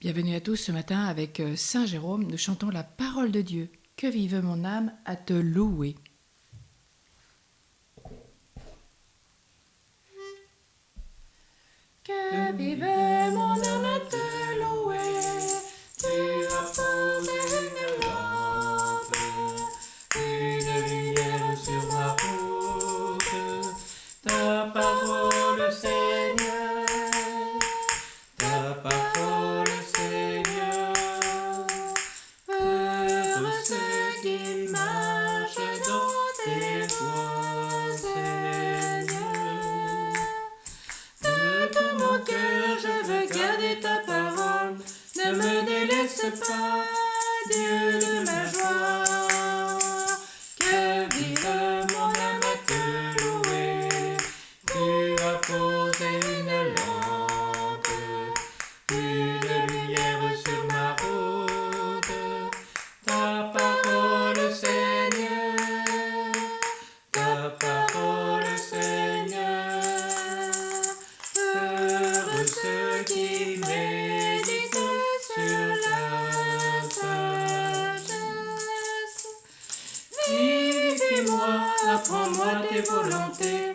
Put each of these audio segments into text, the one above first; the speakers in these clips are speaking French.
Bienvenue à tous ce matin avec Saint Jérôme, nous chantons la parole de Dieu. Que vive mon âme à te louer. Que vive mon âme à te louer. Tu as posé une lampe, une lumière sur ma route. Ta parole, Seigneur, ta parole, Seigneur. Heureux ceux qui marchent dans tes voies, Seigneur. De tout mon cœur, je veux garder ta parole. Ne me délaisse pas, Dieu de ma joie. Que vive mon âme à te louer. Tu as posé une lampe, une lumière sur ma route. Ta parole, Seigneur, ta parole, Seigneur. Heureux ceux qui méditent sur la sagesse. Vivifie-moi, apprends-moi tes volontés.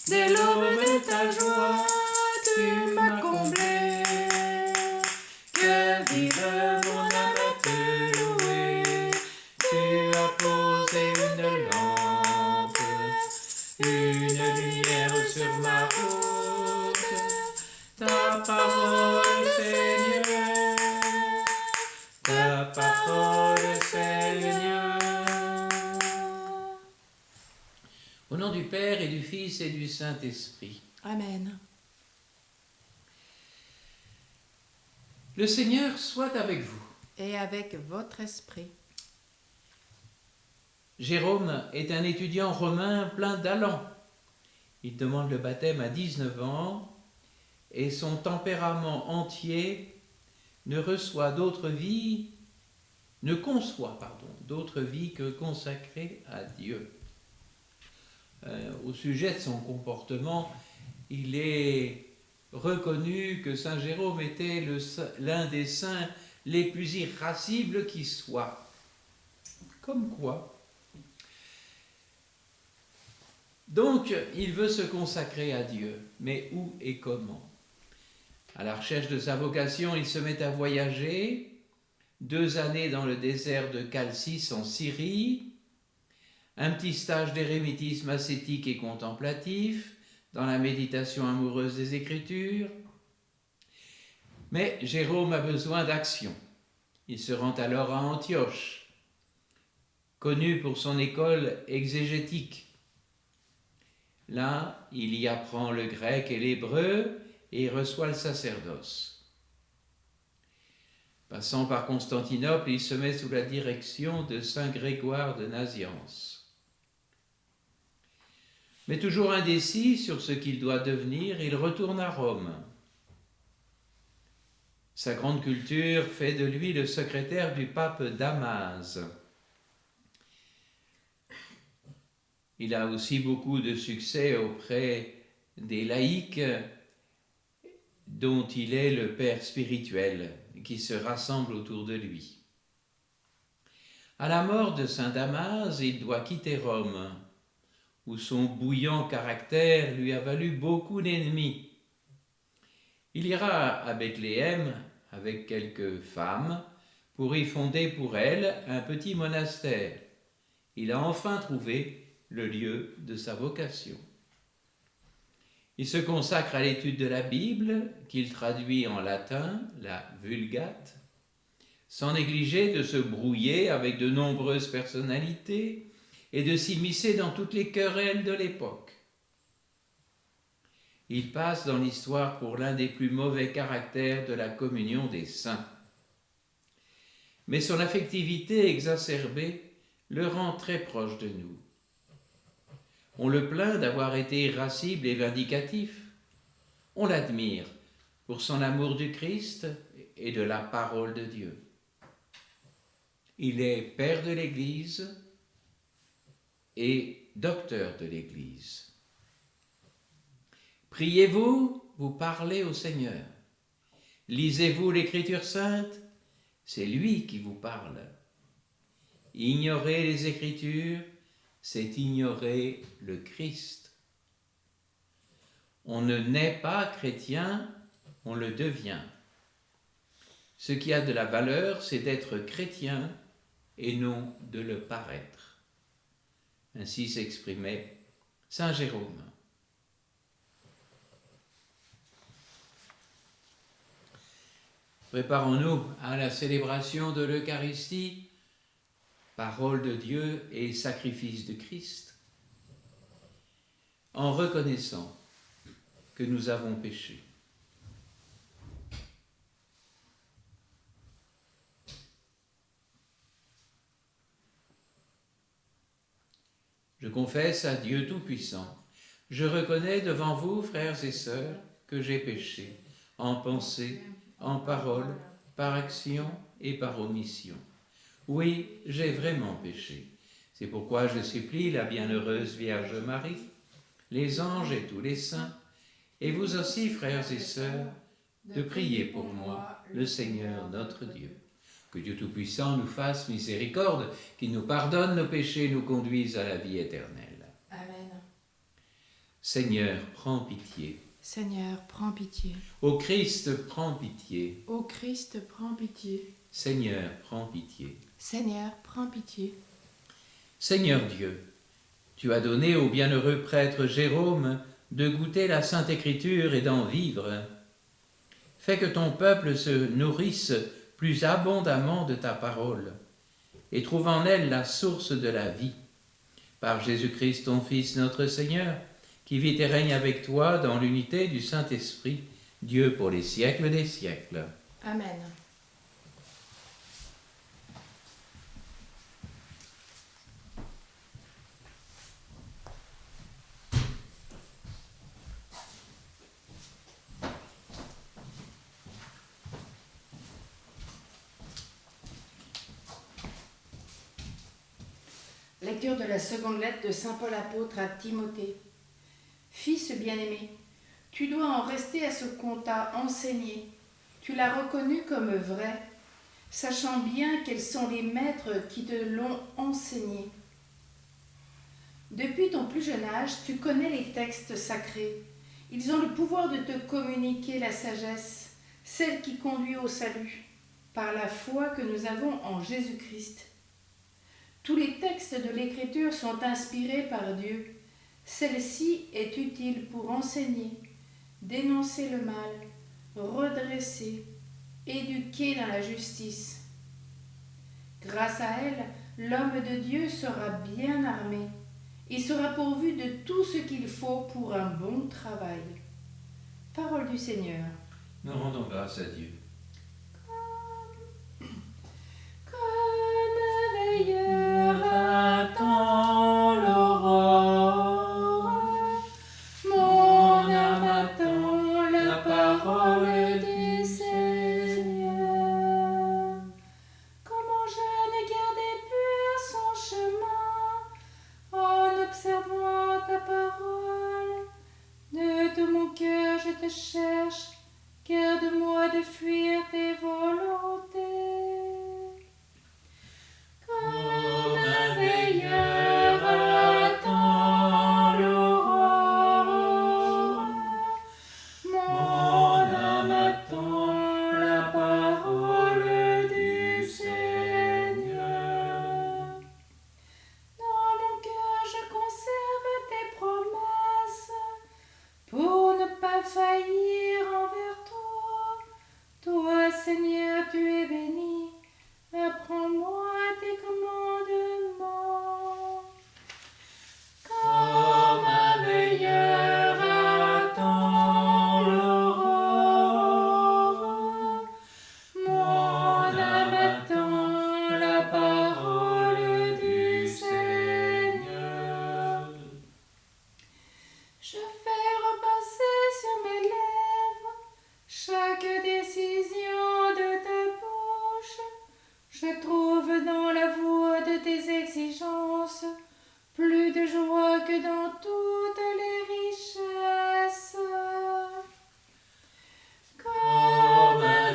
Dès l'aube de ta joie, tu m'as comblé. Que vive mon âme à te louer. Tu as posé une lampe, une lumière sur ma route. Ta parole, Seigneur, ta parole, Seigneur. Au nom du Père et du Fils et du Saint-Esprit. Amen. Le Seigneur soit avec vous. Et avec votre esprit. Jérôme est un étudiant romain plein d'allant. Il demande le baptême à 19 ans et son tempérament entier ne conçoit d'autre vie que consacrée à Dieu. Au sujet de son comportement, il est reconnu que Saint Jérôme était l'un des saints les plus irascibles qui soient. Comme quoi. Donc, il veut se consacrer à Dieu, mais où et comment? À la recherche de sa vocation, il se met à voyager, 2 années dans le désert de Chalcis en Syrie, un petit stage d'érémitisme ascétique et contemplatif, dans la méditation amoureuse des Écritures. Mais Jérôme a besoin d'action. Il se rend alors à Antioche, connu pour son école exégétique. Là, il y apprend le grec et l'hébreu et reçoit le sacerdoce. Passant par Constantinople, il se met sous la direction de saint Grégoire de Nazianze. Mais toujours indécis sur ce qu'il doit devenir, il retourne à Rome. Sa grande culture fait de lui le secrétaire du pape Damase. Il a aussi beaucoup de succès auprès des laïcs dont il est le père spirituel, qui se rassemblent autour de lui. À la mort de saint Damase, il doit quitter Rome, où son bouillant caractère lui a valu beaucoup d'ennemis. Il ira à Bethléem avec quelques femmes pour y fonder pour elles un petit monastère. Il a enfin trouvé le lieu de sa vocation. Il se consacre à l'étude de la Bible, qu'il traduit en latin, la Vulgate, sans négliger de se brouiller avec de nombreuses personnalités et de s'immiscer dans toutes les querelles de l'époque. Il passe dans l'histoire pour l'un des plus mauvais caractères de la communion des saints. Mais son affectivité exacerbée le rend très proche de nous. On le plaint d'avoir été irascible et vindicatif. On l'admire pour son amour du Christ et de la parole de Dieu. Il est père de l'Église et docteur de l'Église. Priez-vous, vous parlez au Seigneur. Lisez-vous l'Écriture sainte? C'est lui qui vous parle. Ignorer les Écritures, c'est ignorer le Christ. On ne naît pas chrétien, on le devient. Ce qui a de la valeur, c'est d'être chrétien et non de le paraître. Ainsi s'exprimait Saint Jérôme. Préparons-nous à la célébration de l'Eucharistie, parole de Dieu et sacrifice de Christ, en reconnaissant que nous avons péché. Je confesse à Dieu Tout-Puissant, je reconnais devant vous, frères et sœurs, que j'ai péché, en pensée, en parole, par action et par omission. Oui, j'ai vraiment péché. C'est pourquoi je supplie la bienheureuse Vierge Marie, les anges et tous les saints, et vous aussi, frères et sœurs, de prier pour moi, le Seigneur notre Dieu. Que Dieu Tout-Puissant nous fasse miséricorde, qu'il nous pardonne nos péchés et nous conduise à la vie éternelle. Amen. Seigneur, prends pitié. Seigneur, prends pitié. Ô Christ, prends pitié. Ô Christ, prends pitié. Seigneur, prends pitié. Seigneur, prends pitié. Seigneur Dieu, tu as donné au bienheureux prêtre Jérôme de goûter la Sainte Écriture et d'en vivre. Fais que ton peuple se nourrisse plus abondamment de ta parole et trouve en elle la source de la vie. Par Jésus-Christ, ton Fils, notre Seigneur, qui vit et règne avec toi dans l'unité du Saint-Esprit, Dieu pour les siècles des siècles. Amen. Lecture de la seconde lettre de Saint Paul apôtre à Timothée. Fils bien-aimé, tu dois en rester à ce qu'on t'a enseigné. Tu l'as reconnu comme vrai, sachant bien quels sont les maîtres qui te l'ont enseigné. Depuis ton plus jeune âge, tu connais les textes sacrés. Ils ont le pouvoir de te communiquer la sagesse, celle qui conduit au salut, par la foi que nous avons en Jésus-Christ. Tous les textes de l'Écriture sont inspirés par Dieu. Celle-ci est utile pour enseigner, dénoncer le mal, redresser, éduquer dans la justice. Grâce à elle, l'homme de Dieu sera bien armé. Il sera pourvu de tout ce qu'il faut pour un bon travail. Parole du Seigneur. Nous rendons grâce à Dieu. Attends l'aurore, mon âme attend la parole du Seigneur. Comment jeune garder pur son chemin en observant ta parole. De tout mon cœur je te cherche, garde-moi de fuir tes volontés. Faillir envers toi, toi Seigneur tu es béni, apprends-moi tes commandements. Comme un veilleur attend l'aurore, mon âme attend la parole du Seigneur. Je fais repasser sur mes lèvres chaque décision de ta bouche. Je trouve dans la voie de tes exigences plus de joie que dans toutes les richesses. Comme un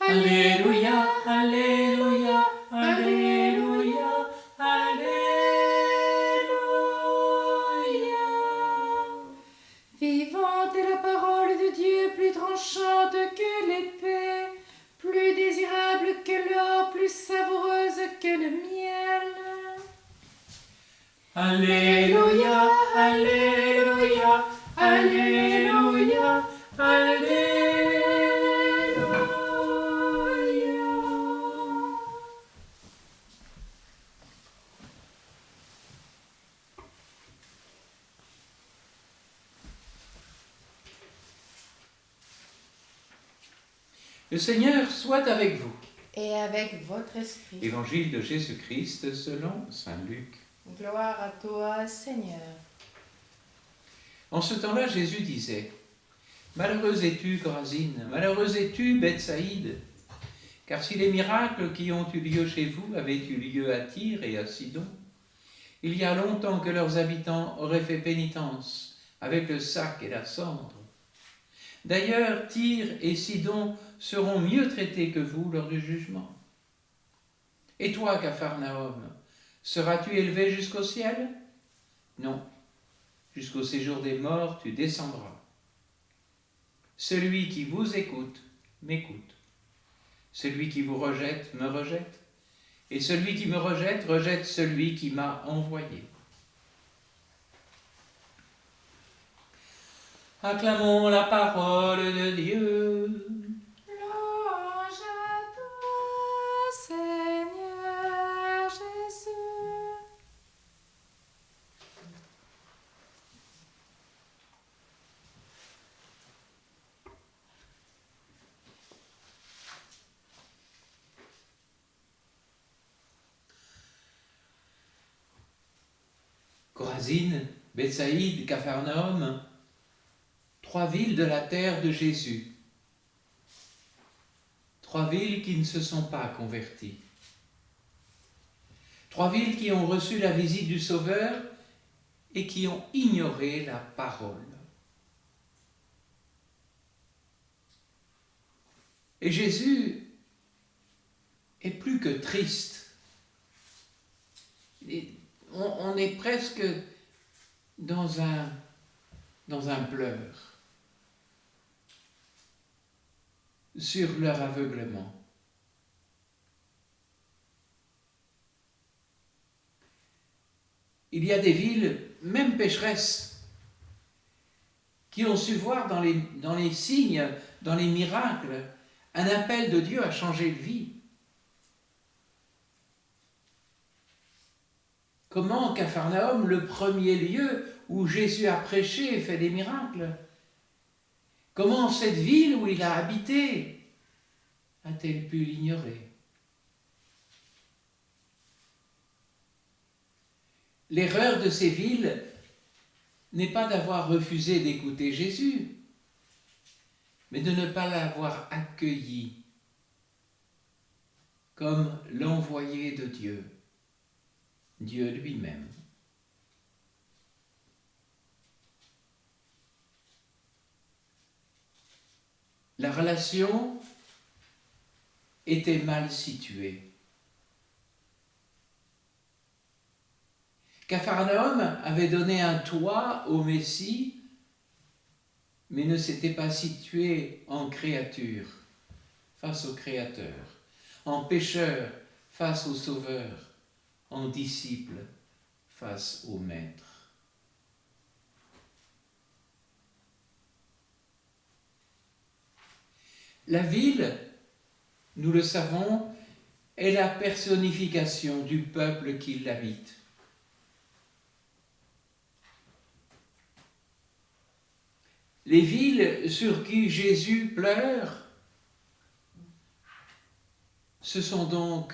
Alléluia, Alléluia, Alléluia, Alléluia. Vivante est la parole de Dieu, plus tranchante que l'épée, plus désirable que l'or, plus savoureuse que le miel. Alléluia, Alléluia, Alléluia, Alléluia. Le Seigneur soit avec vous. Et avec votre esprit. Évangile de Jésus-Christ selon saint Luc. Gloire à toi, Seigneur. En ce temps-là, Jésus disait : Malheureuse es-tu, Chorazine, malheureuse es-tu, Bethsaïde, car si les miracles qui ont eu lieu chez vous avaient eu lieu à Tyr et à Sidon, il y a longtemps que leurs habitants auraient fait pénitence avec le sac et la cendre. D'ailleurs, Tyr et Sidon seront mieux traités que vous lors du jugement. Et toi, Capharnaüm, seras-tu élevé jusqu'au ciel ? Non, jusqu'au séjour des morts, tu descendras. Celui qui vous écoute, m'écoute. Celui qui vous rejette, me rejette. Et celui qui me rejette, rejette celui qui m'a envoyé. Acclamons la parole de Dieu. Louange à toi, Seigneur Jésus. Chorazine, Bethsaïde, Capharnaüm, 3 villes de la terre de Jésus. 3 villes qui ne se sont pas converties. 3 villes qui ont reçu la visite du Sauveur et qui ont ignoré la parole. Et Jésus est plus que triste. On est presque dans un pleur sur leur aveuglement. Il y a des villes, même pécheresses, qui ont su voir dans les signes, dans les miracles, un appel de Dieu à changer de vie. Comment Capharnaüm, le premier lieu où Jésus a prêché et fait des miracles, comment cette ville où il a habité a-t-elle pu l'ignorer ? L'erreur de ces villes n'est pas d'avoir refusé d'écouter Jésus, mais de ne pas l'avoir accueilli comme l'envoyé de Dieu, Dieu lui-même. La relation était mal située. Capharnaüm avait donné un toit au Messie, mais ne s'était pas situé en créature face au Créateur, en pécheur face au Sauveur, en disciple face au Maître. La ville, nous le savons, est la personnification du peuple qui l'habite. Les villes sur qui Jésus pleure, ce sont donc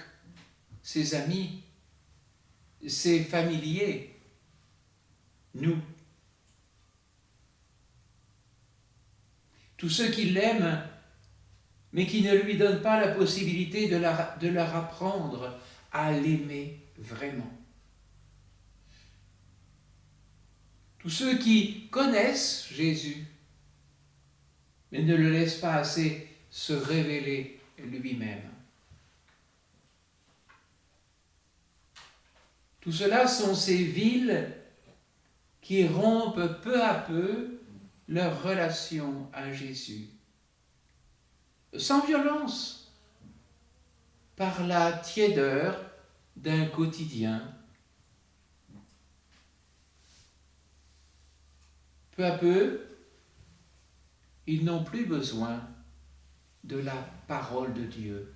ses amis, ses familiers, nous. Tous ceux qui l'aiment, mais qui ne lui donnent pas la possibilité de leur apprendre à l'aimer vraiment. Tous ceux qui connaissent Jésus, mais ne le laissent pas assez se révéler lui-même. Tout cela sont ces villes qui rompent peu à peu leur relation à Jésus, sans violence, par la tiédeur d'un quotidien. Peu à peu, ils n'ont plus besoin de la parole de Dieu.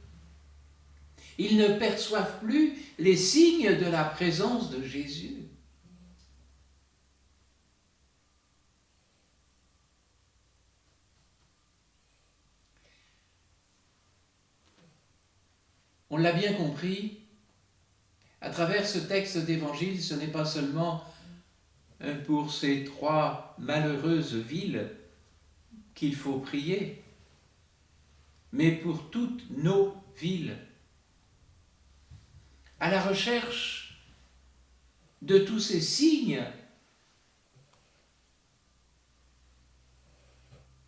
Ils ne perçoivent plus les signes de la présence de Jésus. On l'a bien compris, à travers ce texte d'évangile, ce n'est pas seulement pour ces 3 malheureuses villes qu'il faut prier, mais pour toutes nos villes, à la recherche de tous ces signes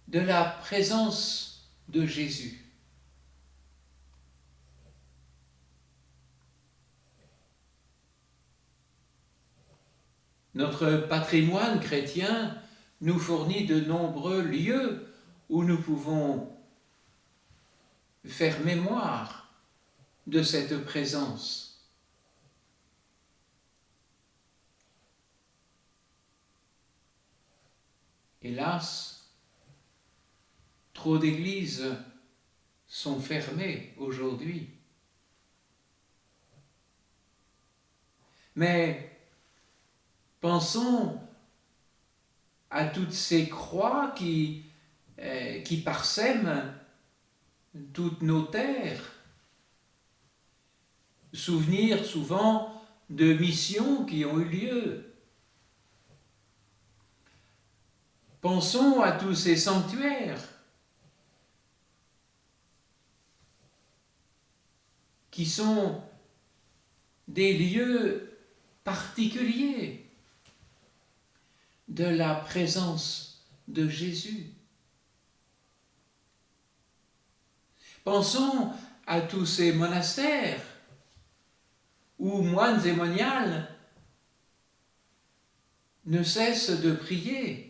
de la présence de Jésus. Notre patrimoine chrétien nous fournit de nombreux lieux où nous pouvons faire mémoire de cette présence. Hélas, trop d'églises sont fermées aujourd'hui. Mais pensons à toutes ces croix qui parsèment toutes nos terres. Souvenir souvent de missions qui ont eu lieu. Pensons à tous ces sanctuaires qui sont des lieux particuliers de la présence de Jésus. Pensons à tous ces monastères où moines et moniales ne cessent de prier.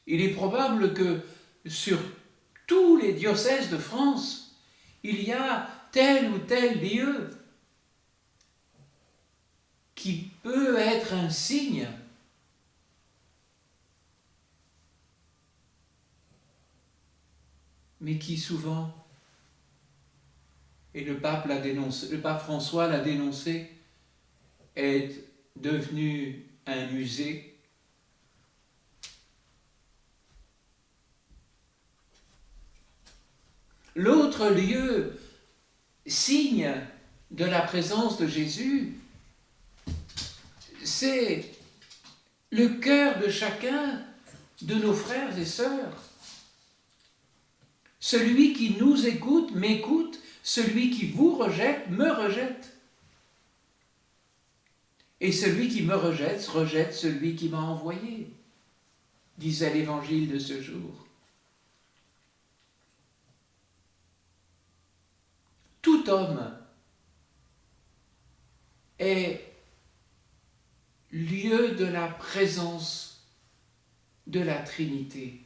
Il est probable que sur tous les diocèses de France, il y a tel ou tel lieu qui peut être un signe mais qui souvent, et le pape François l'a dénoncé, est devenu un musée. L'autre lieu, signe de la présence de Jésus, c'est le cœur de chacun de nos frères et sœurs. Celui qui nous écoute, m'écoute, celui qui vous rejette, me rejette. Et celui qui me rejette, rejette celui qui m'a envoyé, disait l'évangile de ce jour. Tout homme est lieu de la présence de la Trinité.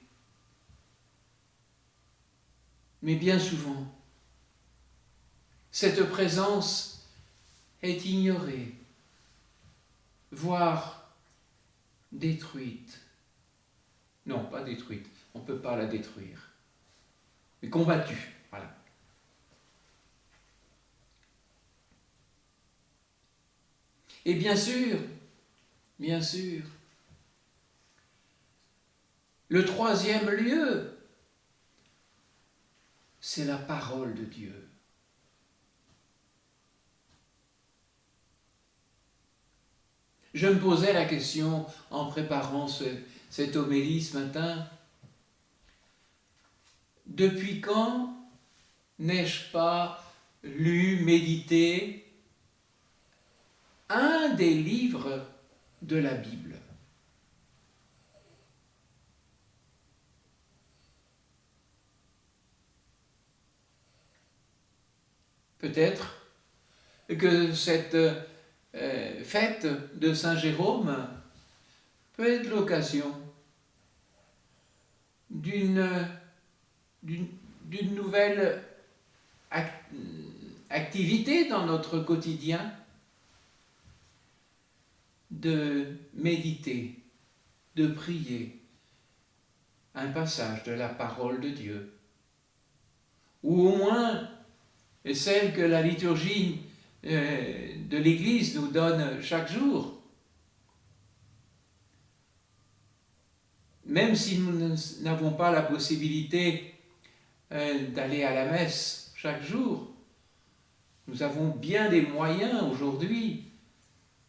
Mais bien souvent, cette présence est ignorée, voire détruite. Non, pas détruite, on ne peut pas la détruire, mais combattue, voilà. Et bien sûr, le troisième lieu, c'est la parole de Dieu. Je me posais la question en préparant cette homélie ce matin. Depuis quand n'ai-je pas lu, médité un des livres de la Bible? Peut-être que cette fête de Saint Jérôme peut être l'occasion d'une nouvelle activité dans notre quotidien, de méditer, de prier un passage de la parole de Dieu, ou au moins celle que la liturgie de l'Église nous donne chaque jour. Même si nous n'avons pas la possibilité d'aller à la messe chaque jour, nous avons bien des moyens aujourd'hui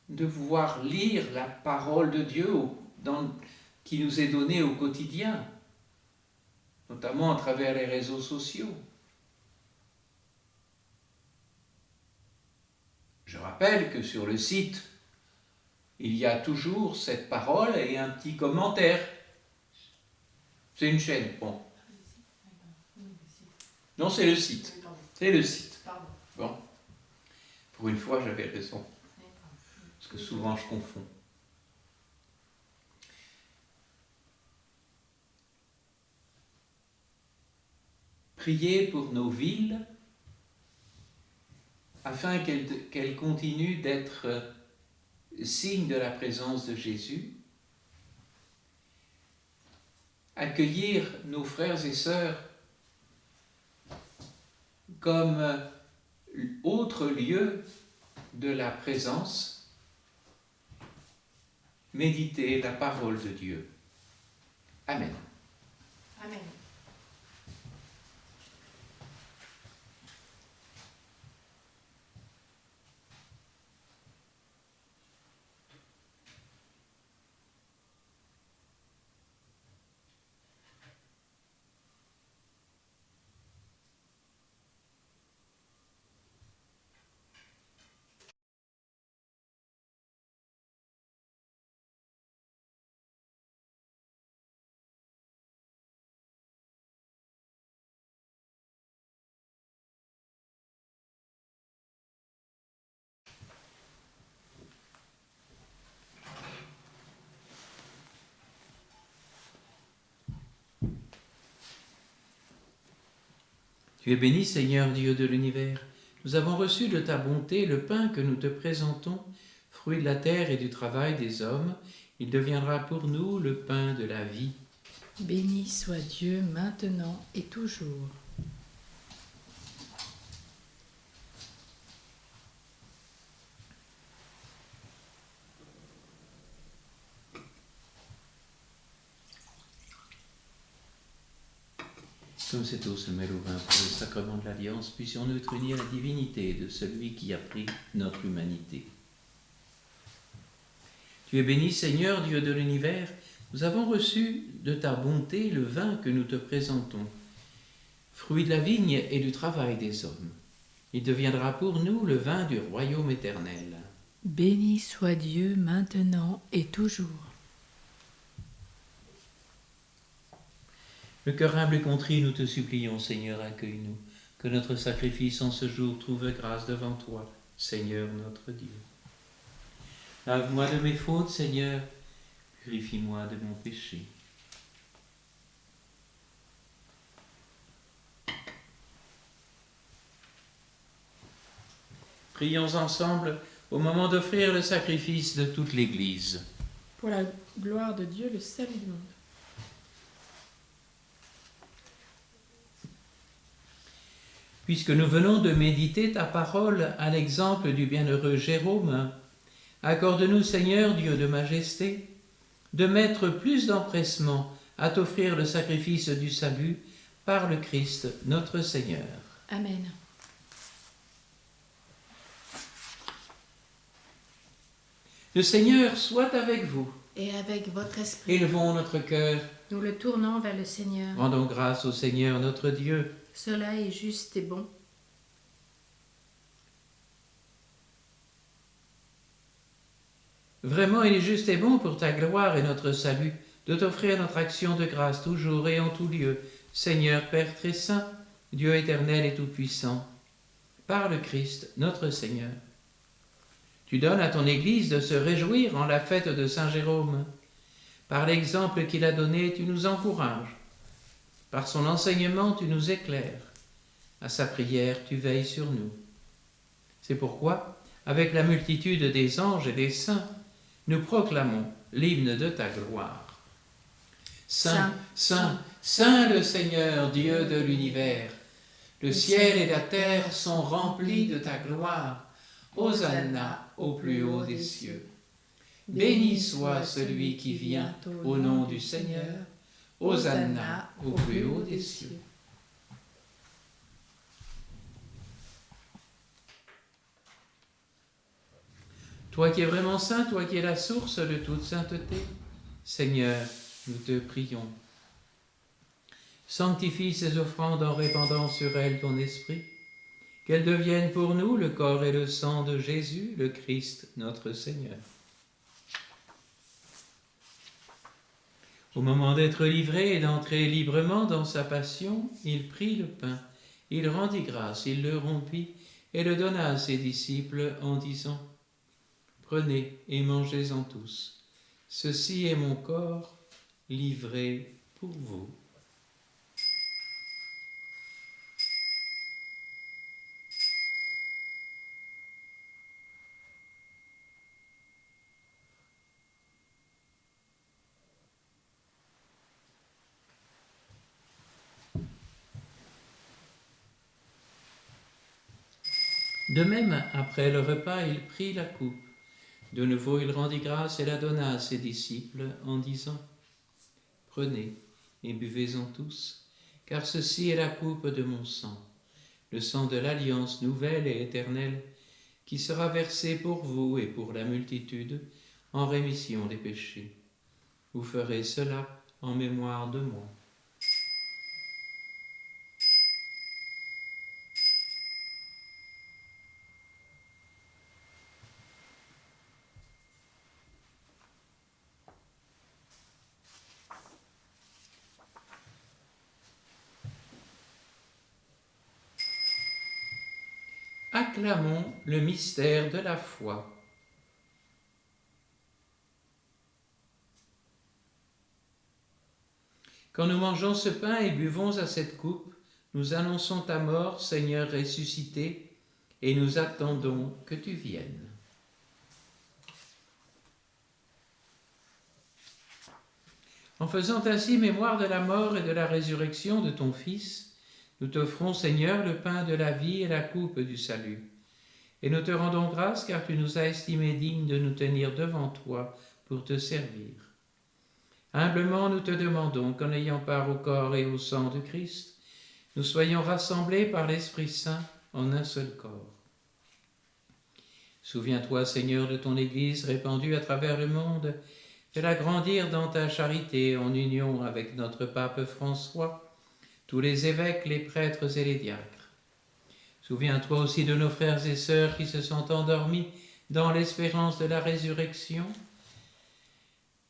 de pouvoir lire la parole de Dieu qui nous est donnée au quotidien, notamment à travers les réseaux sociaux. Je rappelle que sur le site, il y a toujours cette parole et un petit commentaire. C'est une chaîne, bon. Non, c'est le site. C'est le site. Bon. Pour une fois, j'avais raison. Parce que souvent, je confonds. Priez pour nos villes afin qu'elles continuent d'être signe de la présence de Jésus. Accueillir nos frères et sœurs comme autre lieu de la présence, méditer la parole de Dieu. Amen. Amen. Tu es béni, Seigneur Dieu de l'univers. Nous avons reçu de ta bonté le pain que nous te présentons, fruit de la terre et du travail des hommes. Il deviendra pour nous le pain de la vie. Béni soit Dieu maintenant et toujours. Comme cette eau se mêle au vin pour le sacrement de l'Alliance, puissions-nous être unis à la divinité de celui qui a pris notre humanité. Tu es béni, Seigneur, Dieu de l'univers. Nous avons reçu de ta bonté le vin que nous te présentons, fruit de la vigne et du travail des hommes. Il deviendra pour nous le vin du royaume éternel. Béni soit Dieu maintenant et toujours. Le cœur humble et contrit, nous te supplions, Seigneur, accueille-nous. Que notre sacrifice en ce jour trouve grâce devant toi, Seigneur notre Dieu. Lave-moi de mes fautes, Seigneur, purifie-moi de mon péché. Prions ensemble au moment d'offrir le sacrifice de toute l'Église. Pour la gloire de Dieu, le salut du monde. Puisque nous venons de méditer ta parole à l'exemple du bienheureux Jérôme, accorde-nous, Seigneur, Dieu de majesté, de mettre plus d'empressement à t'offrir le sacrifice du salut par le Christ notre Seigneur. Amen. Le Seigneur soit avec vous. Et avec votre esprit, Élevons notre cœur, nous le tournons vers le Seigneur. rendons grâce au Seigneur notre Dieu. Cela est juste et bon. Vraiment, il est juste et bon pour ta gloire et notre salut de t'offrir notre action de grâce toujours et en tout lieu, Seigneur Père très saint, Dieu éternel et tout-puissant. par le Christ, notre Seigneur. Tu donnes à ton Église de se réjouir en la fête de Saint Jérôme. Par l'exemple qu'il a donné, tu nous encourages. Par son enseignement, tu nous éclaires. À sa prière, tu veilles sur nous. C'est pourquoi, avec la multitude des anges et des saints, nous proclamons l'hymne de ta gloire. Saint, Saint, Saint le Seigneur, Dieu de l'univers, le ciel et la terre sont remplis de ta gloire. Hosanna au plus haut des cieux. Béni soit celui qui vient au nom du Seigneur. Hosanna au plus haut des cieux. Toi qui es vraiment saint, toi qui es la source de toute sainteté, Seigneur, nous te prions. Sanctifie ces offrandes en répandant sur elles ton esprit, qu'elles deviennent pour nous le corps et le sang de Jésus, le Christ, notre Seigneur. Au moment d'être livré et d'entrer librement dans sa passion, il prit le pain, il rendit grâce, il le rompit et le donna à ses disciples en disant : Prenez et mangez-en tous. Ceci est mon corps livré pour vous. De même, après le repas, il prit la coupe. De nouveau, il rendit grâce et la donna à ses disciples en disant : Prenez et buvez-en tous, car ceci est la coupe de mon sang, le sang de l'alliance nouvelle et éternelle, qui sera versé pour vous et pour la multitude en rémission des péchés. Vous ferez cela en mémoire de moi. Acclamons le mystère de la foi. Quand nous mangeons ce pain et buvons à cette coupe, nous annonçons ta mort, Seigneur ressuscité, et nous attendons que tu viennes. En faisant ainsi mémoire de la mort et de la résurrection de ton Fils, nous t'offrons, Seigneur, le pain de la vie et la coupe du salut. Et nous te rendons grâce car tu nous as estimés dignes de nous tenir devant toi pour te servir. Humblement, nous te demandons qu'en ayant part au corps et au sang de Christ, nous soyons rassemblés par l'Esprit Saint en un seul corps. Souviens-toi, Seigneur, de ton Église répandue à travers le monde, fais-la grandir dans ta charité en union avec notre pape François, tous les évêques, les prêtres et les diacres. Souviens-toi aussi de nos frères et sœurs qui se sont endormis dans l'espérance de la résurrection.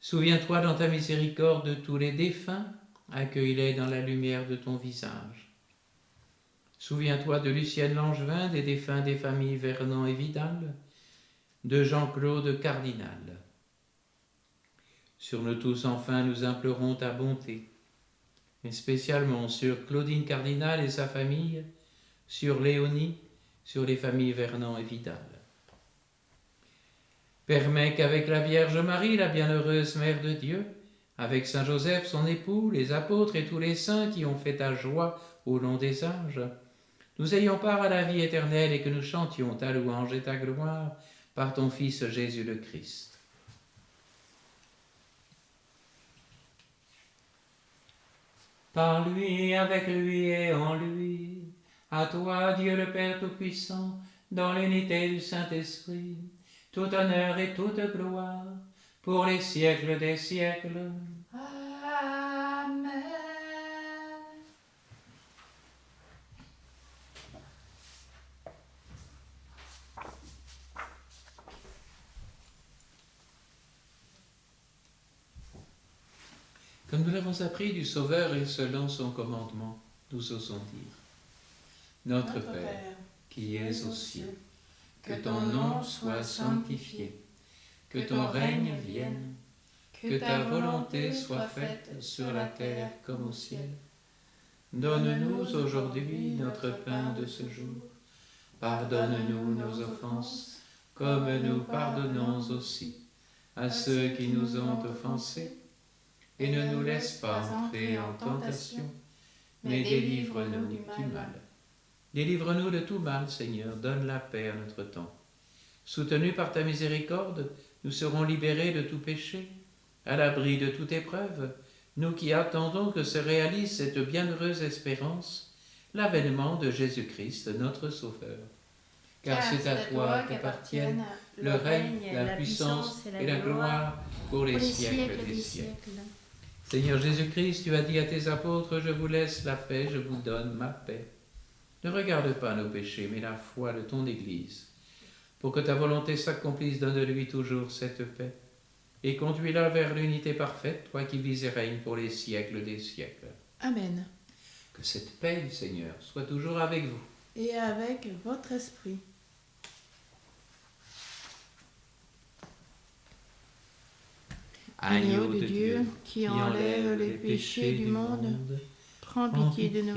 Souviens-toi dans ta miséricorde de tous les défunts, accueille-les dans la lumière de ton visage. Souviens-toi de Lucienne Langevin, des défunts des familles Vernon et Vidal, de Jean-Claude Cardinal. Sur nous tous, enfin, nous implorons ta bonté, mais spécialement sur Claudine Cardinal et sa famille, sur Léonie, sur les familles Vernon et Vidal. Permets qu'avec la Vierge Marie, la bienheureuse Mère de Dieu, avec Saint Joseph, son époux, les apôtres et tous les saints qui ont fait ta joie au long des âges, nous ayons part à la vie éternelle et que nous chantions ta louange et ta gloire par ton Fils Jésus le Christ. Par lui, avec lui et en lui, à toi, Dieu le Père Tout-Puissant, dans l'unité du Saint-Esprit, tout honneur et toute gloire, pour les siècles des siècles. Amen. Comme nous l'avons appris du Sauveur et selon son commandement, nous osons dire : Notre Père, qui es aux cieux. Que ton nom soit sanctifié, que ton règne vienne, que ta volonté soit faite sur la terre comme au ciel. Donne-nous aujourd'hui notre pain de ce jour. Pardonne-nous nos offenses, comme nous pardonnons aussi à ceux qui nous ont offensés. Et ne nous laisse pas entrer en tentation, mais délivre-nous du mal. Délivre-nous de tout mal, Seigneur, donne la paix à notre temps. Soutenus par ta miséricorde, nous serons libérés de tout péché, à l'abri de toute épreuve, nous qui attendons que se réalise cette bienheureuse espérance, l'avènement de Jésus-Christ, notre Sauveur. Car c'est à toi qu'appartiennent le règne, la puissance et la gloire pour les siècles des siècles. Seigneur Jésus-Christ, tu as dit à tes apôtres, je vous laisse la paix, je vous donne ma paix. Ne regarde pas nos péchés, mais la foi de ton Église. Pour que ta volonté s'accomplisse, donne-lui toujours cette paix. Et conduis-la vers l'unité parfaite, toi qui vis et règnes pour les siècles des siècles. Amen. Que cette paix, Seigneur, soit toujours avec vous. Et avec votre esprit. Agneau de Dieu, qui enlève les péchés du monde, prends pitié de nous.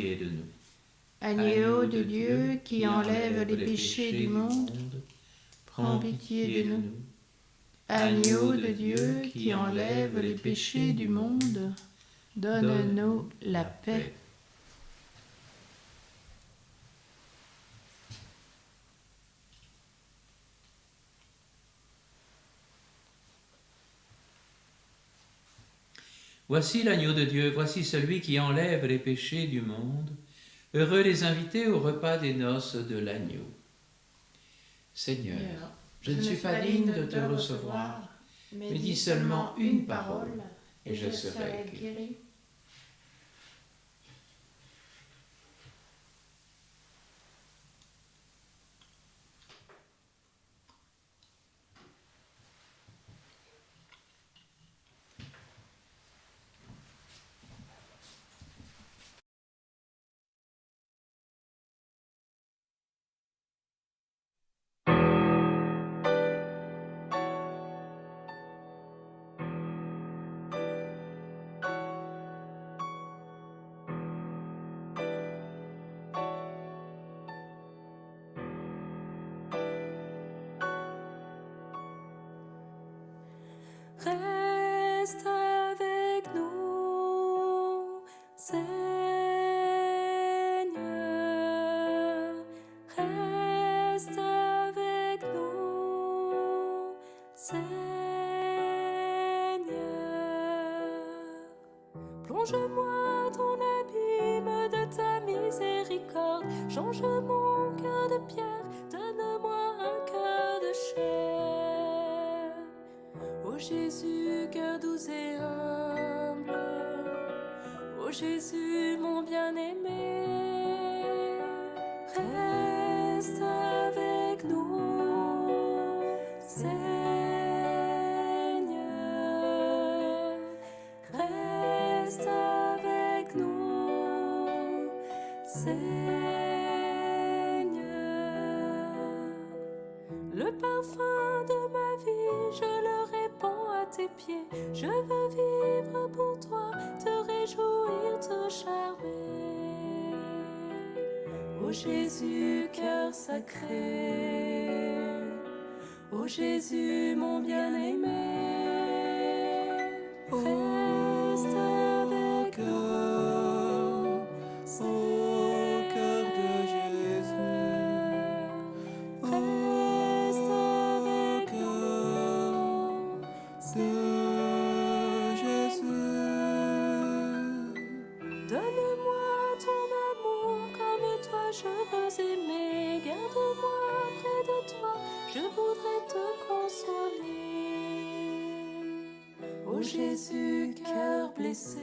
Agneau de Dieu, qui enlève les péchés du monde, prends pitié de nous. Agneau de Dieu, qui enlève les péchés du monde, donne-nous la paix. Voici l'agneau de Dieu, voici celui qui enlève les péchés du monde. Heureux les invités au repas des noces de l'agneau. Seigneur, je ne suis pas digne de te recevoir, mais dis seulement une parole, et je serai guéri. Reste avec nous, Seigneur, reste avec nous, Seigneur. Plonge-moi ton abîme de ta miséricorde, change mon cœur de pierre, donne-moi un cœur de chair. Ô Jésus, cœur doux et humble, ô Jésus, mon bien-aimé, reste avec nous, Seigneur, reste avec nous, Seigneur. Le parfum de ma vie, je le répands à tes pieds. Je veux vivre pour toi, te réjouir, te charmer. Ô Jésus, cœur sacré, ô Jésus, mon bien-aimé, reste avec nous, au cœur de Jésus. Reste avec nous, de Jésus. Donne-moi ton amour comme toi je veux aimer. Garde-moi près de toi, je voudrais te consoler. Ô Jésus, cœur blessé,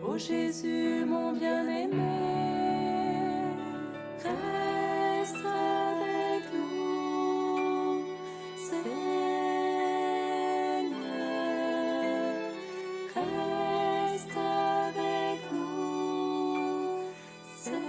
ô Jésus, mon bien-aimé, reste avec nous, Seigneur, reste avec nous, Seigneur.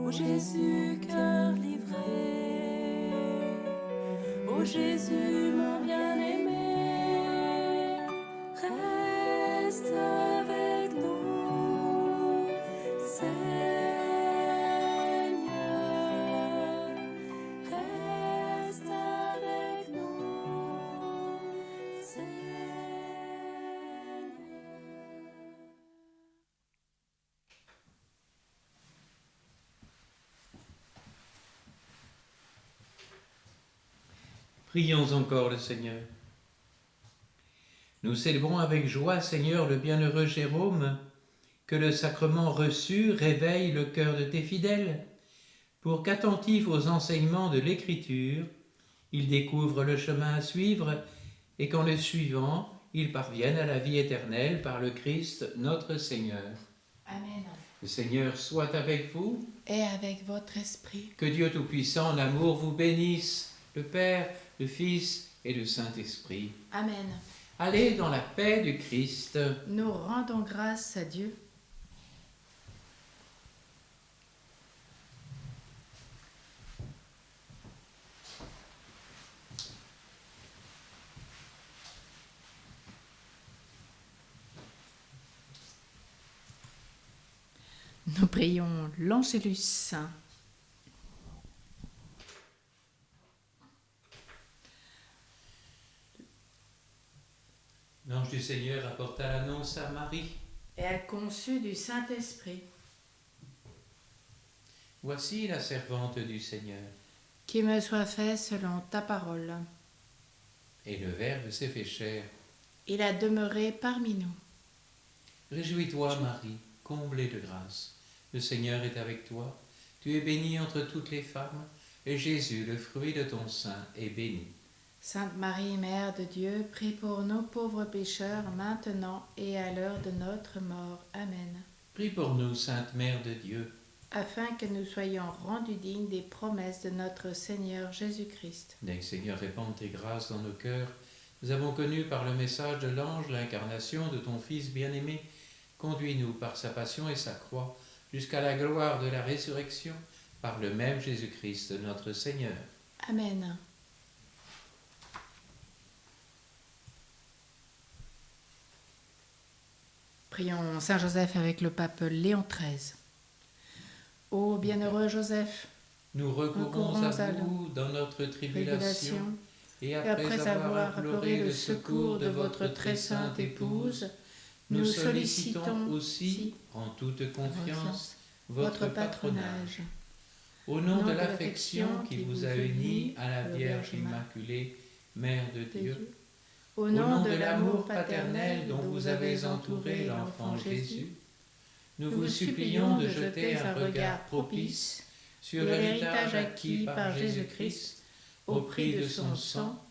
Ô Jésus, cœur livré, ô Jésus, mon bien-aimé, reste avec nous, Seigneur, reste avec nous, Seigneur. Prions encore le Seigneur. Nous célébrons avec joie, Seigneur, le bienheureux Jérôme, que le sacrement reçu réveille le cœur de tes fidèles, pour qu'attentifs aux enseignements de l'Écriture, ils découvrent le chemin à suivre et qu'en le suivant, ils parviennent à la vie éternelle par le Christ notre Seigneur. Amen. Le Seigneur soit avec vous. Et avec votre esprit. Que Dieu Tout-Puissant en amour vous bénisse, le Père, le Fils et le Saint-Esprit. Amen. Allez dans la paix du Christ. Nous rendons grâce à Dieu. Nous prions l'Angélus saint. L'ange du Seigneur apporta l'annonce à Marie. Et elle conçut du Saint-Esprit. Voici la servante du Seigneur. Qui me soit fait selon ta parole. Et le Verbe s'est fait chair. Il a demeuré parmi nous. Réjouis-toi, Marie, comblée de grâce. Le Seigneur est avec toi. Tu es bénie entre toutes les femmes, et Jésus, le fruit de ton sein, est béni. Sainte Marie, Mère de Dieu, prie pour nous pauvres pécheurs, maintenant et à l'heure de notre mort. Amen. Prie pour nous, Sainte Mère de Dieu, Afin que nous soyons rendus dignes des promesses de notre Seigneur Jésus-Christ. dès que Seigneur répande tes grâces dans nos cœurs, nous avons connu par le message de l'ange l'incarnation de ton Fils bien-aimé. Conduis-nous par sa passion et sa croix jusqu'à la gloire de la résurrection, par le même Jésus-Christ notre Seigneur. Amen. Prions Saint Joseph avec le pape Léon XIII. Ô bienheureux Joseph, Nous recourons à vous dans notre tribulation, et après avoir imploré le secours de votre très sainte épouse, nous sollicitons aussi, en toute confiance, votre patronage. Au nom de l'affection qui vous a unis à la Vierge Immaculée, Mère de Dieu, au nom de l'amour paternel dont vous avez entouré l'enfant Jésus, nous vous supplions de jeter un regard propice sur l'héritage acquis par Jésus-Christ au prix de son sang,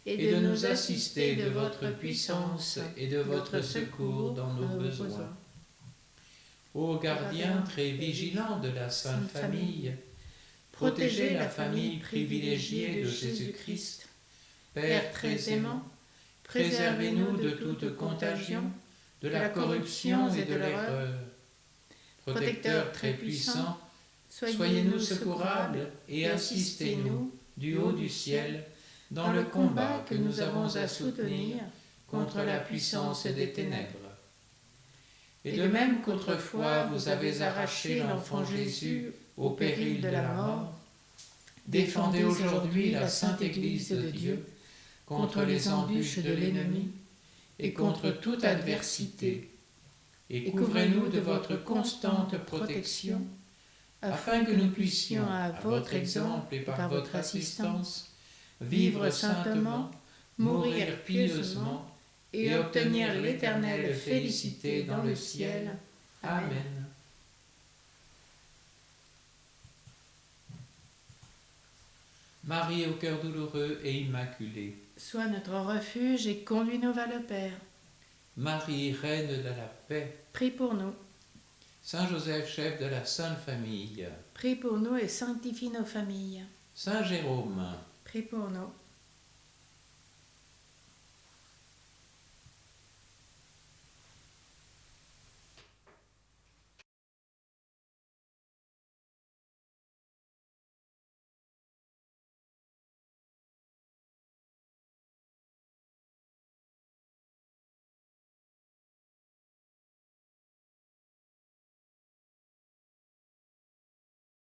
et de nous assister de votre puissance et de votre secours dans nos besoins. Ô gardien très vigilant de la Sainte Famille, protégez la famille privilégiée de Jésus-Christ. Père très aimant, préservez-nous de toute contagion, de la corruption et de l'erreur. Protecteur très puissant, soyez-nous secourables et assistez-nous du haut du ciel dans le combat que nous avons à soutenir contre la puissance des ténèbres. Et de même qu'autrefois vous avez arraché l'enfant Jésus au péril de la mort, défendez aujourd'hui la Sainte Église de Dieu contre les embûches de l'ennemi et contre toute adversité, et couvrez-nous de votre constante protection, afin que nous puissions, à votre exemple et par votre assistance, vivre saintement, mourir pieusement et obtenir l'éternelle félicité dans le ciel. Amen. Marie au cœur douloureux et immaculé, sois notre refuge et conduis-nous vers le Père. Marie, reine de la paix, Prie pour nous. Saint Joseph, chef de la Sainte Famille, Prie pour nous et sanctifie nos familles. Saint Jérôme, Prie pour nous.